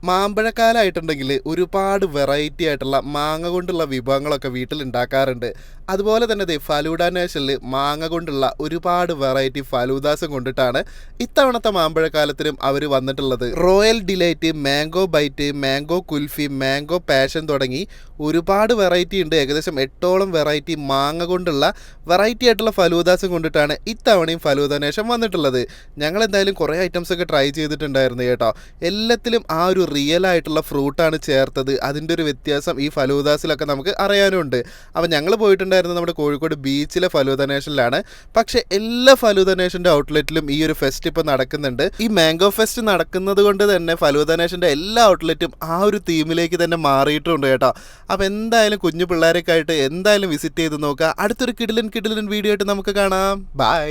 മാമ്പഴക്കാലമായിട്ടുണ്ടെങ്കിൽ ഒരുപാട് വെറൈറ്റി ആയിട്ടുള്ള മാങ്ങ കൊണ്ടുള്ള വിഭവങ്ങളൊക്കെ വീട്ടിൽ ഉണ്ടാക്കാറുണ്ട്. അതുപോലെ തന്നെ ദേ ഫലൂഡ നേഷനിൽ മാങ്ങ കൊണ്ടുള്ള ഒരുപാട് വെറൈറ്റി ഫലൂദാസും കൊണ്ടിട്ടാണ് ഇത്തവണത്തെ മാമ്പഴക്കാലത്തിനും അവർ വന്നിട്ടുള്ളത്. Royal delight, mango bite, mango kulfi, mango passion തുടങ്ങി ഒരുപാട് വെറൈറ്റി ഉണ്ട്. ഏകദേശം 8ഓളം വെറൈറ്റി മാങ്ങ കൊണ്ടുള്ള വെറൈറ്റി ആയിട്ടുള്ള ഫലൂദാസും കൊണ്ടിട്ടാണ് ഇത്തവണയും ഫലൂദ നേഷൻ വന്നിട്ടുള്ളത്. ഞങ്ങൾ എന്തായാലും കുറേ ഐറ്റംസ് ഒക്കെ ട്രൈ ചെയ്തിട്ടുണ്ടായിരുന്നു കേട്ടോ. എല്ലാത്തിലും ആ ഒരു റിയൽ ആയിട്ടുള്ള ഫ്രൂട്ടാണ് ചേർത്തത്. അതിൻ്റെ ഒരു വ്യത്യാസം ഈ ഫലൂദാസിലൊക്കെ നമുക്ക് അറിയാനുണ്ട്. അപ്പോൾ ഞങ്ങൾ പോയിട്ടുണ്ടായിരുന്നത് നമ്മുടെ കോഴിക്കോട് ബീച്ചിലെ ഫലൂദ നേഷനിലാണ്. പക്ഷേ എല്ലാ ഫലൂദ നേഷൻ്റെ ഔട്ട്ലെറ്റിലും ഈ ഒരു ഫെസ്റ്റ് ഇപ്പോൾ നടക്കുന്നുണ്ട്. ഈ മാംഗോ ഫെസ്റ്റ് നടക്കുന്നത് കൊണ്ട് തന്നെ ഫലൂദ നേഷൻ്റെ എല്ലാ ഔട്ട്ലെറ്റും ആ ഒരു തീമിലേക്ക് തന്നെ മാറിയിട്ടുണ്ട് കേട്ടോ. അപ്പോൾ എന്തായാലും കുഞ്ഞു പിള്ളേരൊക്കെ ആയിട്ട് എന്തായാലും വിസിറ്റ് ചെയ്ത് നോക്കുക. അടുത്തൊരു കിടിലൻ വീഡിയോ ആയിട്ട് നമുക്ക് കാണാം. ബൈ.